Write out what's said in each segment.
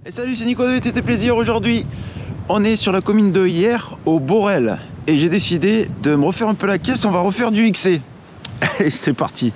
Et salut, c'est Nico de VTT Plaisir. Aujourd'hui, on est sur la commune de Hyères, au Borel. Et j'ai décidé de me refaire un peu la caisse, on va refaire du XC. Allez, c'est parti.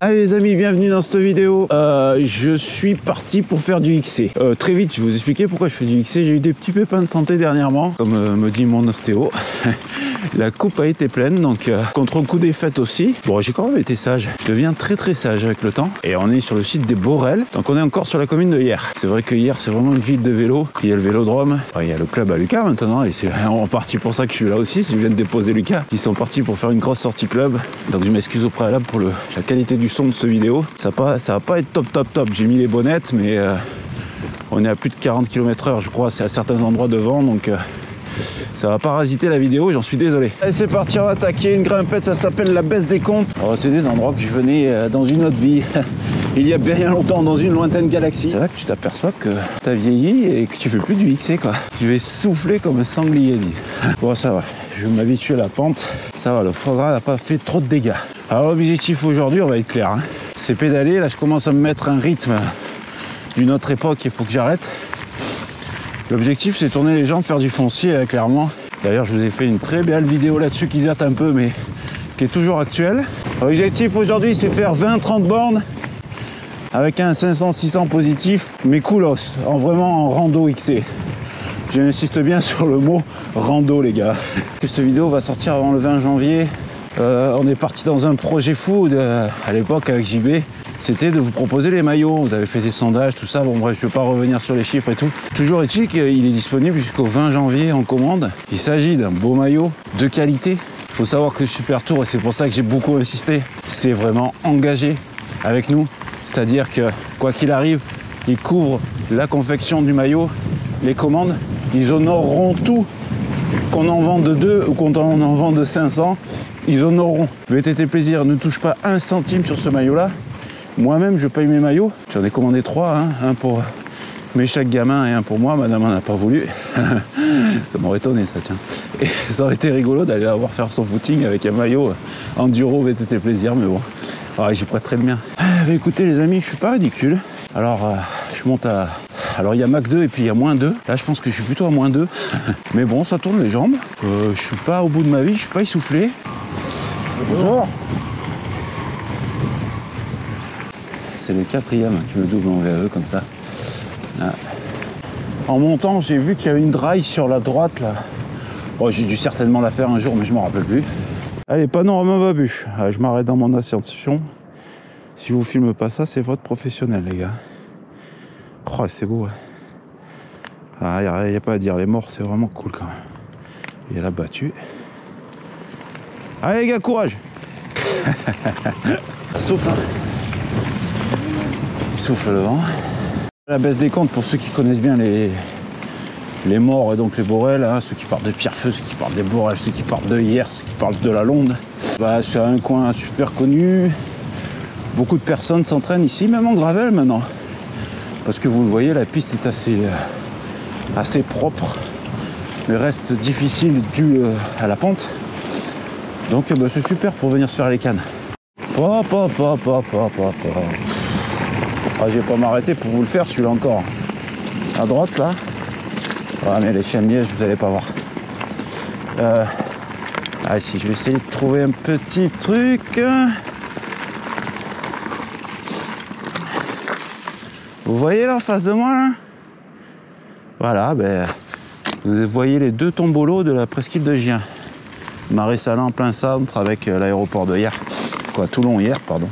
Allez les amis, bienvenue dans cette vidéo. Je suis parti pour faire du XC. Très vite, je vais vous expliquer pourquoi je fais du XC. J'ai eu des petits pépins de santé dernièrement, comme me dit mon ostéo. La coupe a été pleine, donc contre-coup des fêtes aussi. Bon, j'ai quand même été sage. Je deviens très sage avec le temps. Et on est sur le site des Borel, donc on est encore sur la commune de Hyères. C'est vrai que Hyères, c'est vraiment une ville de vélo. Il y a le vélodrome, il y a le club à Lucas maintenant, et c'est en partie pour ça que je suis là aussi. Je viens de déposer Lucas. Ils sont partis pour faire une grosse sortie club. Donc je m'excuse au préalable pour la qualité du son de cette vidéo. Ça va pas être top. J'ai mis les bonnettes, mais on est à plus de 40 km/h, je crois. C'est à certains endroits de vent, donc ça va parasiter la vidéo, j'en suis désolé. Allez, c'est parti, on va attaquer une grimpette, ça s'appelle la baisse des comptes. Alors, c'est des endroits que je venais dans une autre vie, il y a bien longtemps, dans une lointaine galaxie. C'est là que tu t'aperçois que tu as vieilli et que tu fais plus du XC, quoi. Tu vais souffler comme un sanglier, dit. Bon, ça va, je vais m'habituer à la pente. Ça va, le foie gras n'a pas fait trop de dégâts. Alors, l'objectif aujourd'hui, on va être clair, hein, c'est pédaler. Là, je commence à me mettre un rythme d'une autre époque, il faut que j'arrête. L'objectif, c'est tourner les jambes, faire du foncier, clairement. D'ailleurs, je vous ai fait une très belle vidéo là-dessus qui date un peu, mais qui est toujours actuelle. L'objectif aujourd'hui, c'est faire 20-30 bornes avec un 500-600 positif, mais coolos, vraiment en rando XC. J'insiste bien sur le mot rando, les gars. Cette vidéo va sortir avant le 20 janvier. On est parti dans un projet fou à l'époque avec JB. C'était de vous proposer les maillots. Vous avez fait des sondages, tout ça. Bon, bref, je ne vais pas revenir sur les chiffres et tout. Toujours est-il qu'il est disponible jusqu'au 20 janvier en commande. Il s'agit d'un beau maillot de qualité. Il faut savoir que Super Tour, et c'est pour ça que j'ai beaucoup insisté, c'est vraiment engagé avec nous. C'est-à-dire que, quoi qu'il arrive, ils couvrent la confection du maillot, les commandes. Ils honoreront tout. Qu'on en vende 2 ou qu'on en vende 500, ils honoreront. VTT Plaisir ne touche pas un centime sur ce maillot-là. Moi-même, je paye mes maillots. J'en ai commandé 3, hein, un pour mes chaque gamin et un pour moi. Madame n'en a pas voulu. Ça m'aurait étonné, ça, tiens. Et ça aurait été rigolo d'aller la voir faire son footing avec un maillot enduro VTT Plaisir, mais bon. Ouais, j'y prêterai le mien. Écoutez, les amis, je suis pas ridicule. Alors, je monte à... Alors, il y a Mach 2 et puis il y a moins 2. Là, je pense que je suis plutôt à moins 2. Mais bon, ça tourne les jambes. Je suis pas au bout de ma vie, je suis pas essoufflé. Bonjour. C'est le 4e qui me double en VAE comme ça. Là. En montant, j'ai vu qu'il y avait une draille sur la droite là. Bon, j'ai dû certainement la faire un jour, mais je m'en rappelle plus. Allez, panorama Babu. Je m'arrête dans mon ascension. Si vous filmez pas ça, c'est votre professionnel, les gars. Oh, c'est beau. Ah, y a pas à dire, les morts, c'est vraiment cool quand même. Il y a la battue. Allez, les gars, courage. Ça souffle, hein. Il souffle le vent. La baisse des comptes, pour ceux qui connaissent bien les morts et donc les Borel, hein, ceux qui partent de Pierrefeu, ceux qui partent des Borel, ceux qui partent de Hyères, ceux qui partent de la Londe. C'est un coin super connu. Beaucoup de personnes s'entraînent ici, même en gravel maintenant. Parce que vous le voyez, la piste est assez propre, mais reste difficile dû à la pente. Donc c'est super pour venir se faire les cannes. Ah, je vais pas m'arrêter pour vous le faire, celui-là encore. À droite là. Ah, mais les chiens de liège, vous allez pas voir. Ah si, je vais essayer de trouver un petit truc. Vous voyez là en face de moi là. Voilà, vous voyez les 2 tombolos de la presqu'île de Gien. Marais-Salin en plein centre avec l'aéroport de Hyères. Toulon-Hyères, pardon.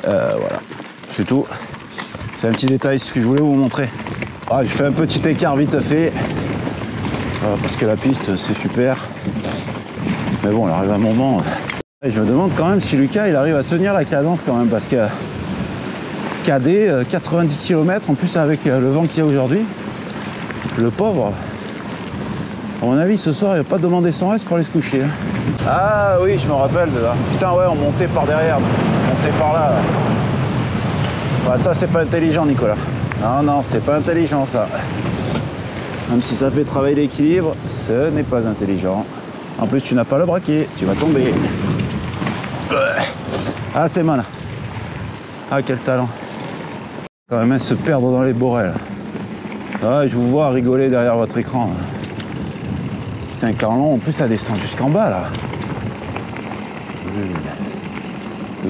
Voilà, c'est tout. C'est un petit détail, ce que je voulais vous montrer. Ah, je fais un petit écart vite fait. Parce que la piste, c'est super. Mais bon, il arrive un moment. Et je me demande quand même si Lucas, il arrive à tenir la cadence quand même. Parce que KD, 90 km, en plus avec le vent qu'il y a aujourd'hui. Le pauvre. À mon avis, ce soir, il va pas demander son reste pour aller se coucher. Ah oui, je me rappelle de là. Putain, ouais, on montait par derrière. On montait par là. Ouais, ça, c'est pas intelligent, Nicolas. Non, c'est pas intelligent, ça. Même si ça fait travailler l'équilibre, ce n'est pas intelligent. En plus, tu n'as pas le braquet. Tu vas tomber. Ah, c'est mal. Ah, quel talent. Quand même se perdre dans les borels. Ah, je vous vois rigoler derrière votre écran. Putain, Carlon, en plus ça descend jusqu'en bas là.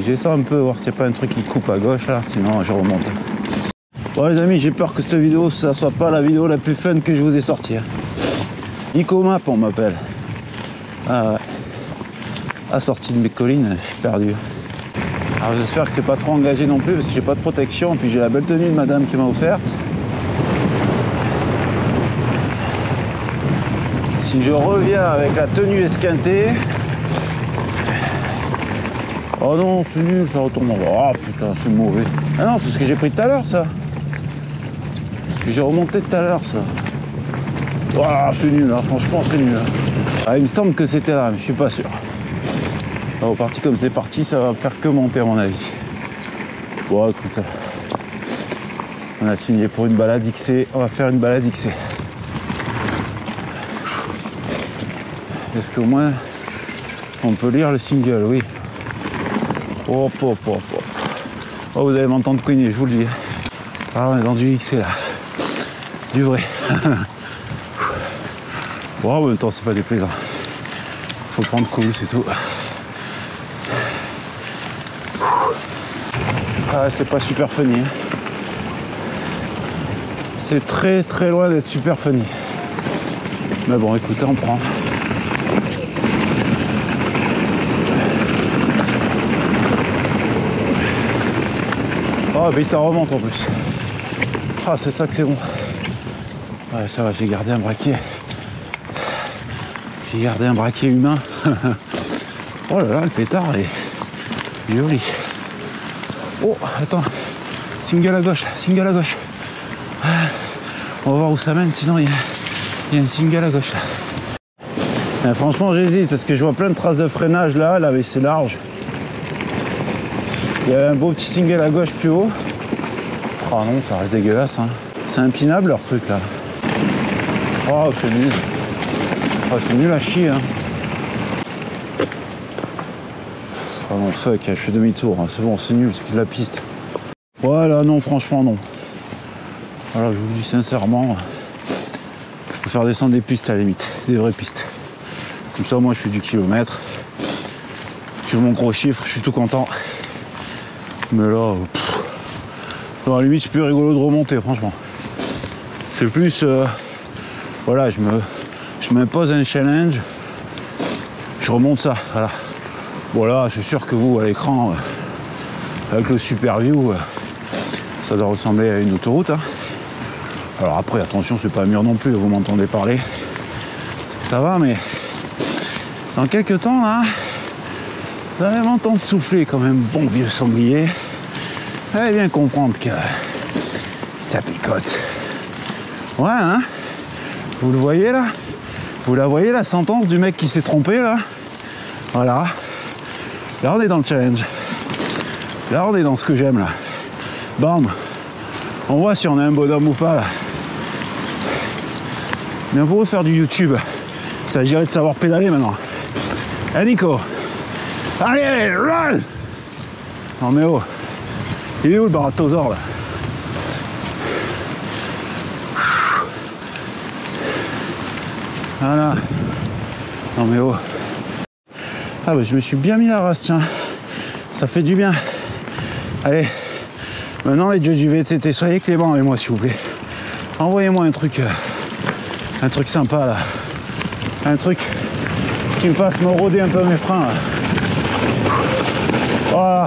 J'essaie un peu voir s'il n'y a pas un truc qui coupe à gauche là, sinon je remonte. Bon les amis, j'ai peur que cette vidéo ça soit pas la vidéo la plus fun que je vous ai sortie. Icomap on m'appelle. Ah ouais. À sortie de mes collines, je suis perdu. Alors j'espère que c'est pas trop engagé non plus parce que j'ai pas de protection, puis j'ai la belle tenue de madame qui m'a offerte. Si je reviens avec la tenue esquintée. Oh non, c'est nul, ça retourne en bas. Ah putain, c'est mauvais. Ah non, c'est ce que j'ai pris tout à l'heure, ça. Ce que j'ai remonté tout à l'heure, ça. Ah, c'est nul, hein. Franchement, c'est nul. Hein. Ah, il me semble que c'était là, mais je suis pas sûr. Alors, parti comme c'est parti, ça va faire que monter, à mon avis. Bon, écoute. On a signé pour une balade XC. On va faire une balade XC. Est-ce qu'au moins, on peut lire le single? Oui. Oh, vous allez m'entendre cogner, je vous le dis. Ah, on est dans du XC là. Du vrai. Bon, en même temps, c'est pas déplaisant. Faut prendre cool, c'est tout. Ah, c'est pas super funny. Hein. C'est très loin d'être super funny. Mais bon, écoutez, on prend. Oh, mais ça remonte en plus. Ah, c'est ça que c'est bon. Ouais, ça va, j'ai gardé un braquet. J'ai gardé un braquet humain. Oh là là, le pétard est joli. Oh, attends. Single à gauche, single à gauche. On va voir où ça mène, sinon il y a un single à gauche là. Franchement, j'hésite parce que je vois plein de traces de freinage là, mais c'est large. Il y avait un beau petit single à gauche plus haut. Oh non, ça reste dégueulasse. Hein. C'est impinable leur truc là. Oh, c'est nul. Oh, c'est nul à chier. Hein. Oh non, fuck, je fais demi-tour. Hein. C'est bon, c'est nul, c'est que de la piste. Voilà, non, franchement, non. Alors, je vous le dis sincèrement, je peux faire descendre des pistes à la limite, des vraies pistes. Comme ça, moi, je fais du kilomètre. J'ai mon gros chiffre, je suis tout content. Mais là, à la limite, c'est plus rigolo de remonter, franchement. C'est plus, voilà, je m'impose un challenge, je remonte ça, voilà. Voilà, c'est sûr que vous, à l'écran, avec le super view, ça doit ressembler à une autoroute. Hein. Alors après, attention, c'est pas un mur non plus, vous m'entendez parler. Ça va, mais dans quelques temps, là, vous allez m'entendre souffler comme un bon vieux sanglier. Vous allez bien comprendre que ça picote. Ouais, hein? Vous le voyez là? Vous la voyez la sentence du mec qui s'est trompé là? Voilà. Là on est dans le challenge. Là on est dans ce que j'aime là. Bam. On voit si on est un bonhomme ou pas là. Mais pour faire du YouTube, il s'agirait de savoir pédaler maintenant. Eh Nico? Allez, run! Non mais oh. Il est où le baratosaure là? Voilà. Non mais oh. Ah bah je me suis bien mis la race, tiens. Ça fait du bien. Allez. Maintenant les dieux du VTT, soyez clément avec moi s'il vous plaît. Envoyez-moi un truc sympa là. Un truc qui me fasse me rôder un peu mes freins là. Oh.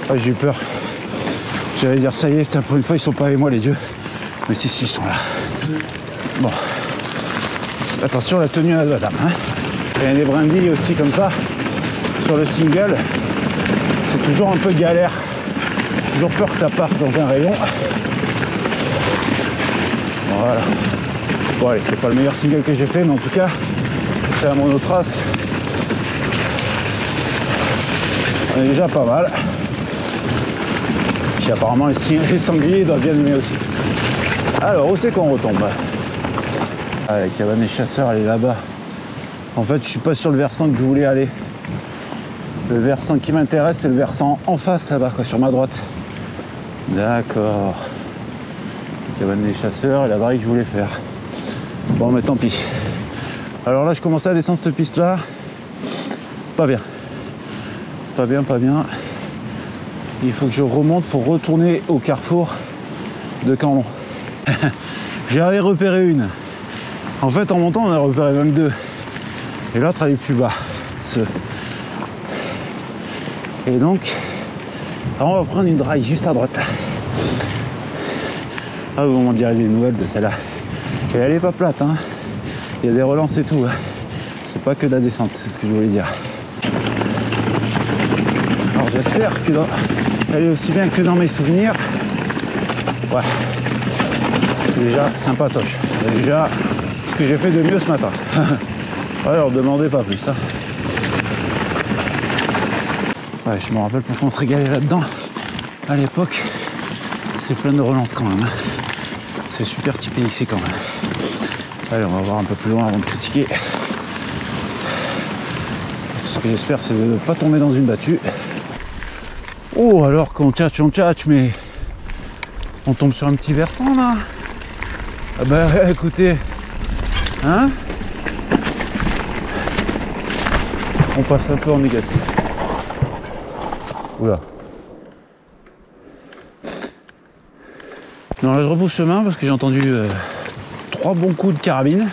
Ah, j'ai eu peur. J'allais dire ça y est, putain, pour une fois ils sont pas avec moi les dieux. Mais si, ils sont là. Bon. Attention la tenue à la dame. Hein. Il y a des brindilles aussi comme ça. Sur le single, c'est toujours un peu galère. Toujours peur que ça parte dans un rayon. Voilà. Bon allez, c'est pas le meilleur single que j'ai fait, mais en tout cas, c'est la monotrace. On est déjà pas mal. Puis apparemment les sangliers doivent bien aimer aussi. Alors où c'est qu'on retombe? Ah, la cabane des chasseurs elle est là-bas. En fait je suis pas sur le versant que je voulais aller. Le versant qui m'intéresse, c'est le versant en face là-bas, quoi, sur ma droite. D'accord. Cabane des chasseurs et la barrique que je voulais faire. Bon, mais tant pis. Alors là, je commençais à descendre cette piste-là. Pas bien. Pas bien, pas bien. Il faut que je remonte pour retourner au carrefour de Camblon. J'avais repéré une. En fait, en montant, on a repéré même deux. Et l'autre, elle est plus bas. Et donc, alors on va prendre une draille juste à droite. Ah, vous m'en direz des nouvelles de celle-là. Et elle est pas plate, hein. Il y a des relances et tout. Hein. C'est pas que de la descente, c'est ce que je voulais dire. Alors j'espère qu'elle est aussi bien que dans mes souvenirs. Ouais. Déjà, sympatoche. C'est déjà ce que j'ai fait de mieux ce matin. Alors, demandez pas plus. Hein. Ouais, je me rappelle pourquoi on se régalait là-dedans. À l'époque, c'est plein de relances quand même. Hein. C'est super typé ici quand même. Allez, on va voir un peu plus loin avant de critiquer. Ce que j'espère, c'est de ne pas tomber dans une battue. Oh, alors qu'on tchatche, mais on tombe sur un petit versant là. Ah bah écoutez, hein, on passe un peu en négatif. Oula. Non, là je repousse chemin parce que j'ai entendu 3 bons coups de carabine.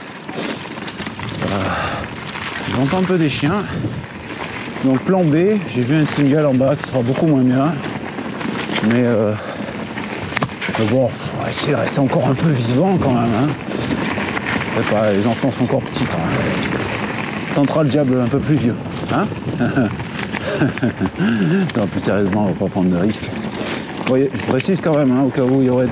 J'entends un peu des chiens. Donc plan B, j'ai vu un single en bas qui sera beaucoup moins bien. Mais bon, on va essayer de rester encore un peu vivant quand même. Hein. Pas, les enfants sont encore petits quand même. Tentera le diable un peu plus vieux. Hein. Non, plus sérieusement, on va pas prendre de risques. Bon, je précise quand même, hein, au cas où il y aurait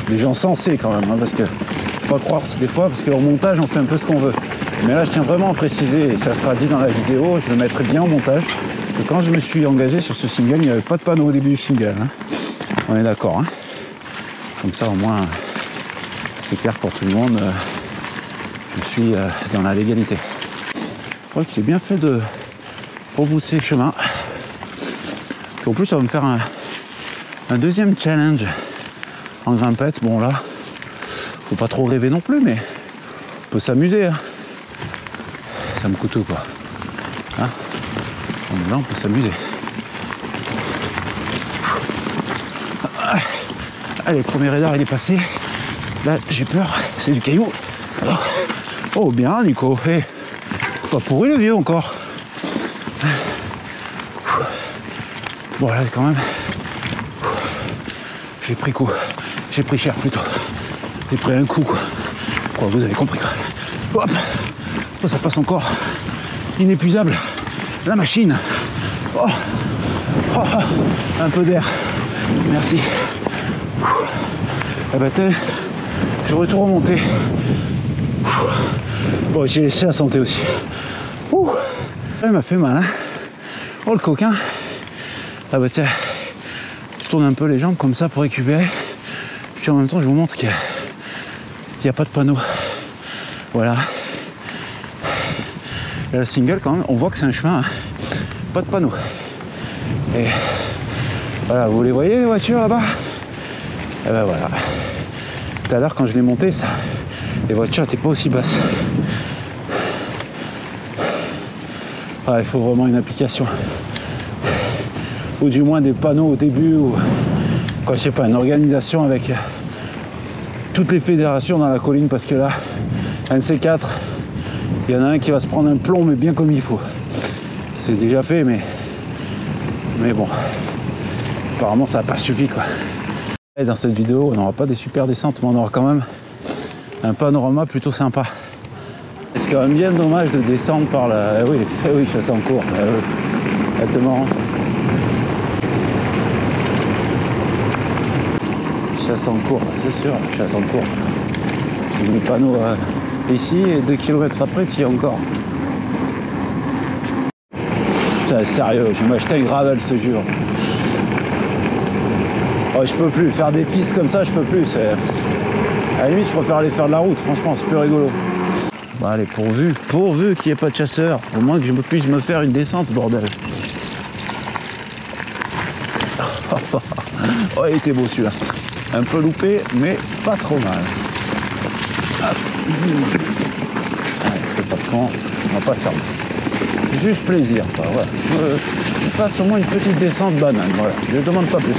des gens sensés quand même, hein, parce que faut pas croire des fois, parce qu'au montage on fait un peu ce qu'on veut. Mais là je tiens vraiment à préciser, et ça sera dit dans la vidéo, je le mettrai bien au montage, que quand je me suis engagé sur ce single, il n'y avait pas de panneau au début du single. Hein. On est d'accord. Hein. Comme ça au moins c'est clair pour tout le monde, je suis dans la légalité. Je crois que j'ai bien fait de rebrousser le chemin. Et en plus ça va me faire un deuxième challenge en grimpette. Bon là, faut pas trop rêver non plus, mais on peut s'amuser. Hein. Ça me coûte quoi. Hein, là on peut s'amuser. Allez, le premier radar il est passé. Là j'ai peur, c'est du caillou. Oh bien Nico, hey. Pas pourri le vieux encore. Bon là quand même, j'ai pris coup, j'ai pris cher plutôt. J'ai pris un coup quoi. Je crois que vous avez compris quoi. Hop, oh, ça passe encore. Inépuisable. La machine. Oh. Oh, oh. Un peu d'air. Merci. Ah bah j'aurais tout remonté. Bon, j'ai laissé la santé aussi. Ouh. Il m'a fait mal, hein. Oh le coquin. Ah bah tiens, je tourne un peu les jambes comme ça pour récupérer. Puis en même temps, je vous montre qu'il n'y a pas de panneau. Voilà. Et la single, quand même, on voit que c'est un chemin. Hein. Pas de panneau. Et voilà, vous les voyez les voitures là-bas? Et ben voilà. Tout à l'heure, quand je l'ai monté, ça, les voitures n'étaient pas aussi basses. Ah, il faut vraiment une application. Ou du moins des panneaux au début, ou quoi, je sais pas, une organisation avec toutes les fédérations dans la colline, parce que là, un de ces quatre, il y en a un qui va se prendre un plomb, mais bien comme il faut. C'est déjà fait, mais bon, apparemment ça n'a pas suffi quoi. Et dans cette vidéo, on n'aura pas des super descentes, mais on aura quand même un panorama plutôt sympa. C'est quand même bien dommage de descendre par la... Eh oui, chasse en cours. C'est marrant. Chasse en cours, c'est sûr, chasse en cours. J'ai mis le panneau ici et 2 km après, tu y es encore. Putain, sérieux, je vais m'acheter un gravel, je te jure. Oh, je peux plus, faire des pistes comme ça, je peux plus. À la limite, je préfère aller faire de la route, franchement, c'est plus rigolo. Bon, allez, pourvu qu'il n'y ait pas de chasseur. Au moins que je puisse me faire une descente, bordel. Oh, il était beau celui-là. Un peu loupé, mais pas trop mal. Hop. Allez, fais pas de con, on va pas se faire. Juste plaisir, quoi. Voilà. Je fasse au moins une petite descente banane. Voilà. Je ne demande pas plus.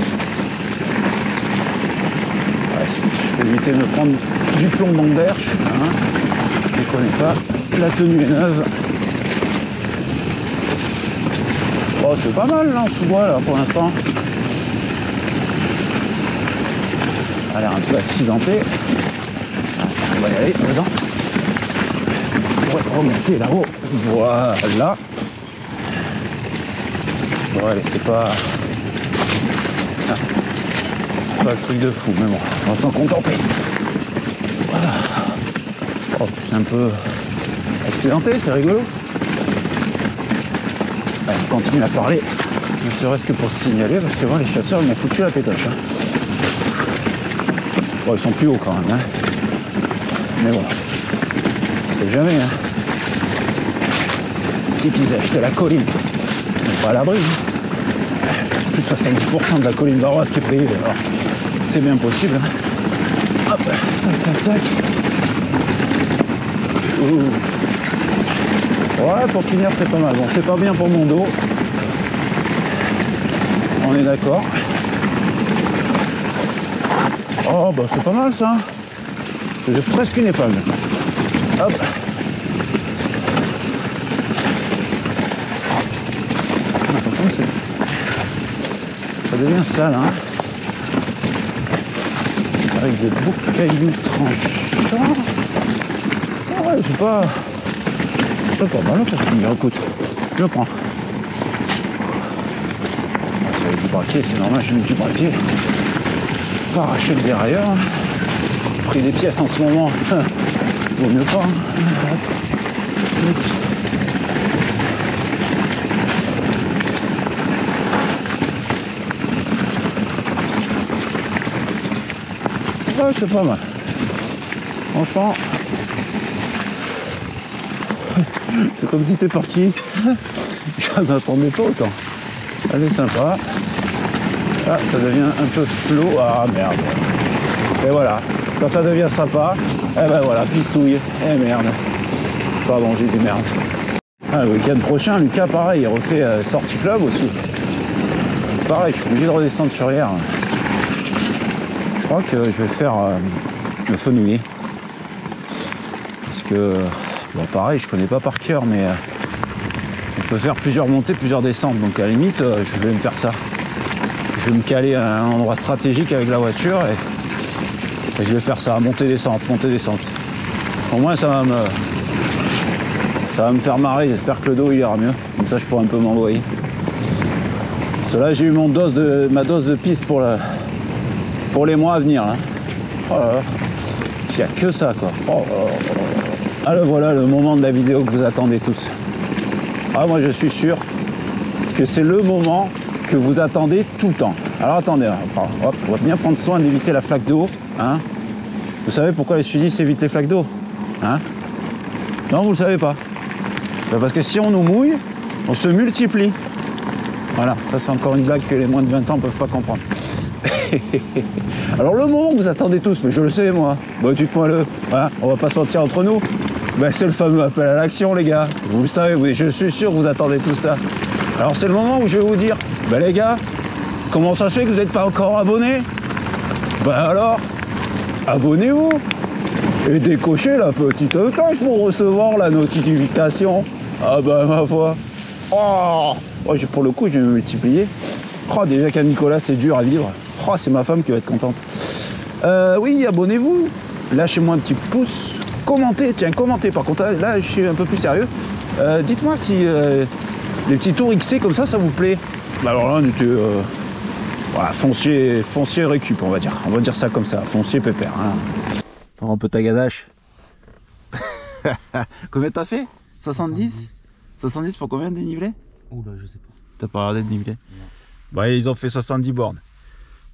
Voilà, je peux éviter de me prendre du plomb dans le berche. Hein. Je ne connais pas. La tenue est neuve. Oh, c'est pas mal là en sous-bois là pour l'instant. Elle a l'air un peu accidentée. On va y aller dedans. On va remonter là-haut. Voilà. Bon allez, c'est pas... pas le truc de fou, mais bon, on va s'en contenter. Voilà. Oh, c'est un peu accidenté, c'est rigolo. Allez, on continue à parler, ne serait-ce que pour se signaler, parce que bon, les chasseurs ils m'ont foutu la pétoche. Hein. Bon, ils sont plus hauts quand même, hein. Mais bon, c'est jamais. Hein. Si qu'ils achetaient la colline, ils sont pas à l'abri. Hein. Plus de 70% de la colline varoise qui est payée, alors c'est bien possible. Hein. Hop, tac, tac, tac. Ouh. Ouais, pour finir, c'est pas mal. Bon, c'est pas bien pour mon dos. On est d'accord. Oh, bah c'est pas mal ça. J'ai presque une épingle. Hop. Ça devient sale, hein. Avec des beaux cailloux tranchants. Oh, ouais, c'est pas... c'est pas mal, ça se finit. Écoute, je le prends. Ça va être du braquet, c'est normal, j'ai mis du braquet. Pas arracher le dérailleur. Pris des pièces en ce moment. Vaut mieux pas. Hein. Ouais, c'est pas mal. Franchement, c'est comme si t'es parti. Je n'attendais pas autant. Elle est sympa. Ah, ça devient un peu flot. Ah merde. Et voilà. Quand ça devient sympa, eh ben voilà, pistouille. Eh merde. Pardon, j'ai dit merde. Ah, le week-end prochain, Lucas, pareil, il refait sortie club aussi. Pareil, je suis obligé de redescendre sur hier. Je crois que je vais faire le fenouiller. Parce que, bon, pareil, je connais pas par cœur, mais on peut faire plusieurs montées, plusieurs descentes. Donc à la limite, je vais me faire ça. Je vais me caler à un endroit stratégique avec la voiture et je vais faire ça, monter, descente, monter, descente. Au moins, ça va me faire marrer. J'espère que le dos il ira mieux. Comme ça, je pourrai un peu m'envoyer. Parce que là, j'ai eu ma dose de piste pour les mois à venir. Là. Oh là là. Il n'y a que ça, quoi. Oh là là. Alors voilà le moment de la vidéo que vous attendez tous. Ah, moi, je suis sûr que c'est le moment que vous attendez tout le temps. Alors attendez, hop, on va bien prendre soin d'éviter la flaque d'eau. Hein. Vous savez pourquoi les sudistes évitent les flaques d'eau, hein? Non, vous ne le savez pas. Parce que si on nous mouille, on se multiplie. Voilà, ça c'est encore une blague que les moins de 20 ans ne peuvent pas comprendre. Alors le moment que vous attendez tous, mais je le sais moi, bon, dites-moi-le, voilà, on va pas se mentir entre nous, ben, c'est le fameux appel à l'action les gars. Vous le savez, oui, je suis sûr que vous attendez tout ça. Alors c'est le moment où je vais vous dire, ben les gars, comment ça se fait que vous n'êtes pas encore abonnés? Ben alors, abonnez-vous et décochez la petite cloche pour recevoir la notification. Ah ben ma foi. Oh, pour le coup, je vais me multiplier. Oh, déjà qu'à Nicolas, c'est dur à vivre. Oh, c'est ma femme qui va être contente. Oui, abonnez-vous. Lâchez-moi un petit pouce. Commentez, tiens, commentez. Par contre, là, je suis un peu plus sérieux. Dites-moi si les petits tours XC comme ça vous plaît. Bah alors là, on était voilà, foncier récup, on va dire. On va dire ça comme ça, foncier pépère. Hein. Un peu ta gadache. Combien t'as fait? 70 70 pour combien de dénivelé? Oula, je sais pas. T'as pas regardé de dénivelé? Bah, ils ont fait 70 bornes.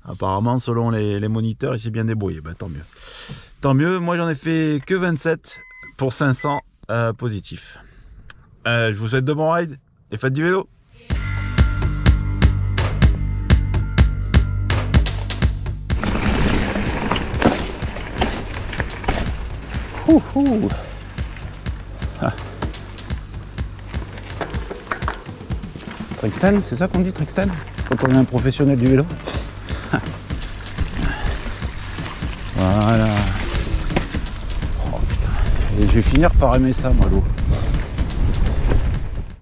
Apparemment, selon les moniteurs, il s'est bien débrouillé. Bah, tant mieux. Tant mieux. Moi, j'en ai fait que 27 pour 500. positif. Je vous souhaite de bons rides et faites du vélo. Ah. Trixten, c'est ça qu'on dit, Trixten, quand on est un professionnel du vélo. Voilà. Oh putain. Et je vais finir par aimer ça, moi, l'eau.